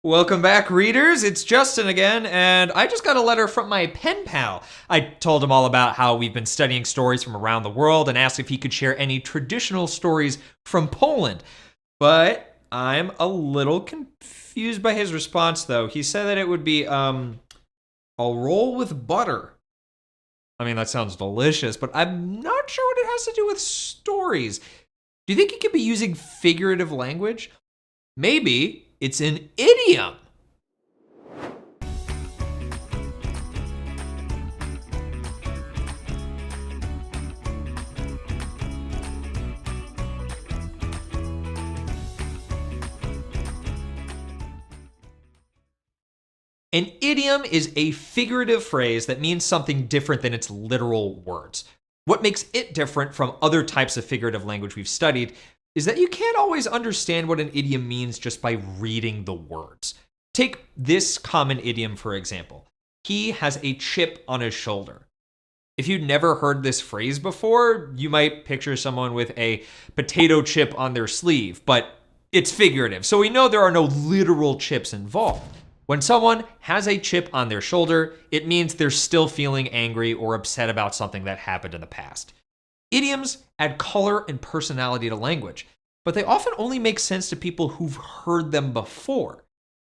Welcome back, readers. It's Justin again, and I just got a letter from my pen pal. I told him all about how we've been studying stories from around the world and asked if he could share any traditional stories from Poland. But I'm a little confused by his response, though. He said that it would be, a roll with butter. I mean, that sounds delicious, but I'm not sure what it has to do with stories. Do you think he could be using figurative language? Maybe it's an idiom. An idiom is a figurative phrase that means something different than its literal words. What makes it different from other types of figurative language we've studied is that you can't always understand what an idiom means just by reading the words. Take this common idiom, for example. He has a chip on his shoulder. If you'd never heard this phrase before, you might picture someone with a potato chip on their sleeve, but it's figurative, so we know there are no literal chips involved. When someone has a chip on their shoulder, it means they're still feeling angry or upset about something that happened in the past. Idioms add color and personality to language, but they often only make sense to people who've heard them before.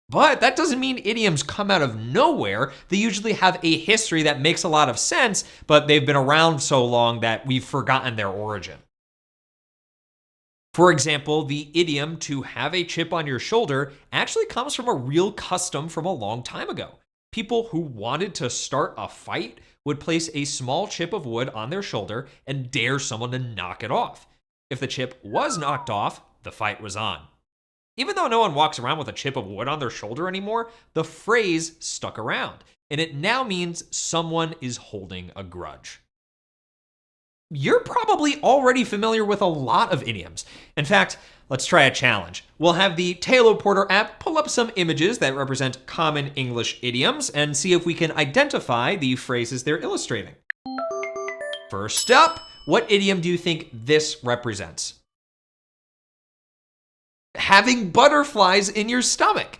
But that doesn't mean idioms come out of nowhere. They usually have a history that makes a lot of sense, but they've been around so long that we've forgotten their origin. For example, the idiom to have a chip on your shoulder actually comes from a real custom from a long time ago. People who wanted to start a fight would place a small chip of wood on their shoulder and dare someone to knock it off. If the chip was knocked off, the fight was on. Even though no one walks around with a chip of wood on their shoulder anymore, the phrase stuck around, and it now means someone is holding a grudge. You're probably already familiar with a lot of idioms. In fact, let's try a challenge. We'll have the Teleporter app pull up some images that represent common English idioms and see if we can identify the phrases they're illustrating. First up, what idiom do you think this represents? Having butterflies in your stomach.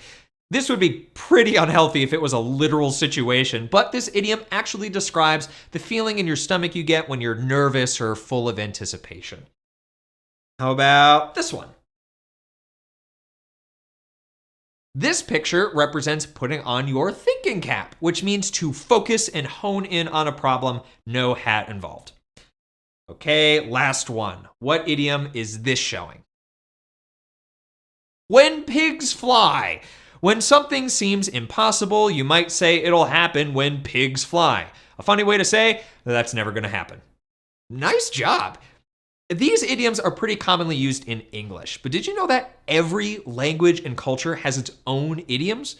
This would be pretty unhealthy if it was a literal situation, but this idiom actually describes the feeling in your stomach you get when you're nervous or full of anticipation. How about this one? This picture represents putting on your thinking cap, which means to focus and hone in on a problem, no hat involved. Okay, last one. What idiom is this showing? When pigs fly. When something seems impossible, you might say it'll happen when pigs fly. A funny way to say that's never going to happen. Nice job. These idioms are pretty commonly used in English, but did you know that every language and culture has its own idioms?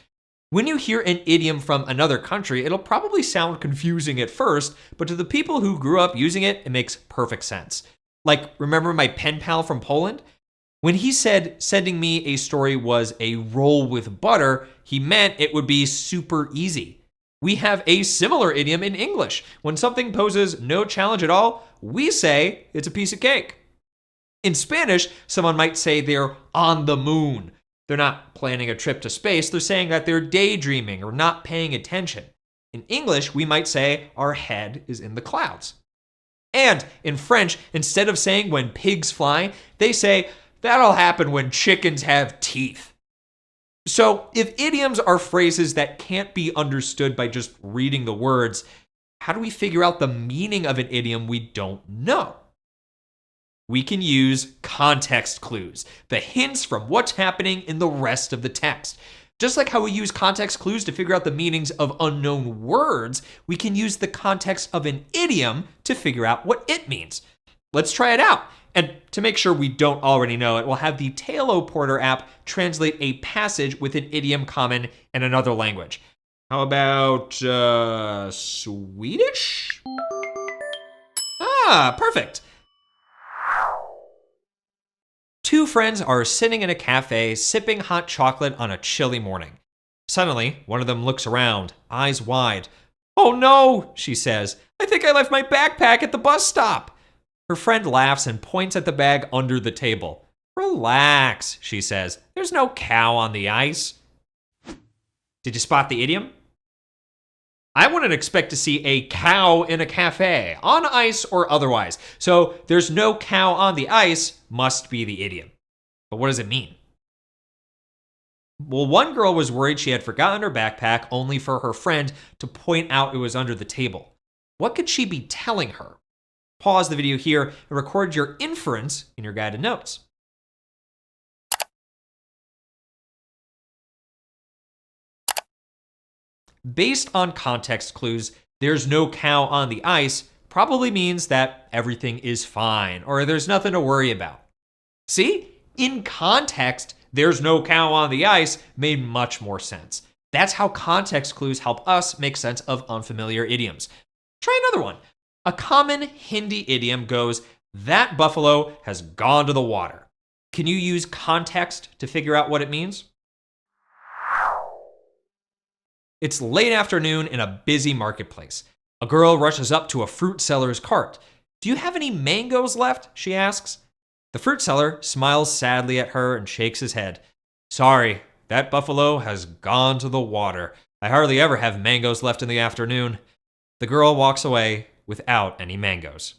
When you hear an idiom from another country, it'll probably sound confusing at first, but to the people who grew up using it, it makes perfect sense. Like, remember my pen pal from Poland? When he said sending me a story was a roll with butter, he meant it would be super easy. We have a similar idiom in English. When something poses no challenge at all, we say it's a piece of cake. In Spanish, someone might say they're on the moon. They're not planning a trip to space, they're saying that they're daydreaming or not paying attention. In English, we might say our head is in the clouds. And in French, instead of saying when pigs fly, they say that'll happen when chickens have teeth. So if idioms are phrases that can't be understood by just reading the words, how do we figure out the meaning of an idiom we don't know? We can use context clues, the hints from what's happening in the rest of the text. Just like how we use context clues to figure out the meanings of unknown words, we can use the context of an idiom to figure out what it means. Let's try it out. And to make sure we don't already know it, we'll have the Teleporter app translate a passage with an idiom common in another language. How about Swedish? Ah, perfect. Two friends are sitting in a cafe sipping hot chocolate on a chilly morning. Suddenly, one of them looks around, eyes wide. "Oh no," she says. "I think I left my backpack at the bus stop." Her friend laughs and points at the bag under the table. "Relax," she says. "There's no cow on the ice." Did you spot the idiom? I wouldn't expect to see a cow in a cafe, on ice or otherwise. So there's no cow on the ice must be the idiom. But what does it mean? Well, one girl was worried she had forgotten her backpack only for her friend to point out it was under the table. What could she be telling her? Pause the video here and record your inference in your guided notes. Based on context clues, there's no cow on the ice probably means that everything is fine or there's nothing to worry about. See? In context, there's no cow on the ice made much more sense. That's how context clues help us make sense of unfamiliar idioms. Try another one. A common Hindi idiom goes, "That buffalo has gone to the water." Can you use context to figure out what it means? It's late afternoon in a busy marketplace. A girl rushes up to a fruit seller's cart. "Do you have any mangoes left?" she asks. The fruit seller smiles sadly at her and shakes his head. "Sorry, that buffalo has gone to the water. I hardly ever have mangoes left in the afternoon." The girl walks away without any mangoes.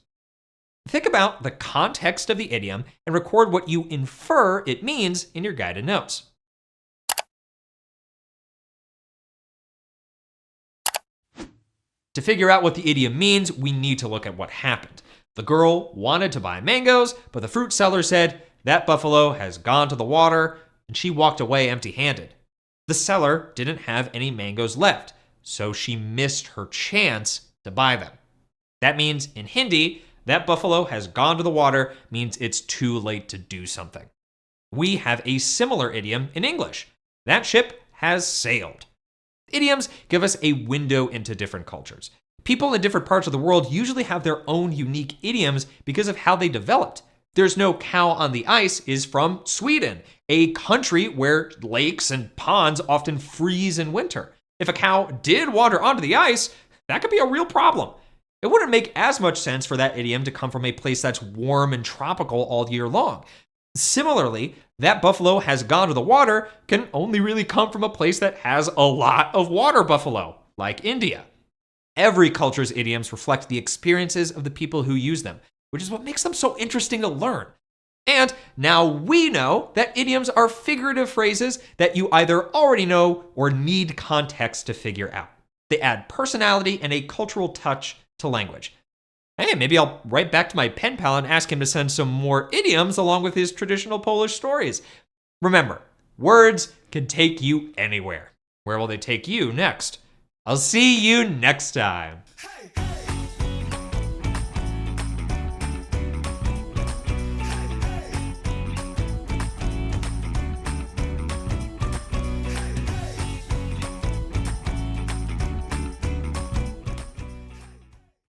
Think about the context of the idiom and record what you infer it means in your guided notes. To figure out what the idiom means, we need to look at what happened. The girl wanted to buy mangoes, but the fruit seller said, "That buffalo has gone to the water," and she walked away empty-handed. The seller didn't have any mangoes left, so she missed her chance to buy them. That means in Hindi, "that buffalo has gone to the water" means it's too late to do something. We have a similar idiom in English. "That ship has sailed." Idioms give us a window into different cultures. People in different parts of the world usually have their own unique idioms because of how they developed. "There's no cow on the ice" is from Sweden, a country where lakes and ponds often freeze in winter. If a cow did wander onto the ice, that could be a real problem. It wouldn't make as much sense for that idiom to come from a place that's warm and tropical all year long. Similarly, "that buffalo has gone to the water" can only really come from a place that has a lot of water buffalo, like India. Every culture's idioms reflect the experiences of the people who use them, which is what makes them so interesting to learn. And now we know that idioms are figurative phrases that you either already know or need context to figure out. They add personality and a cultural touch to language. Hey, maybe I'll write back to my pen pal and ask him to send some more idioms along with his traditional Polish stories. Remember, words can take you anywhere. Where will they take you next? I'll see you next time.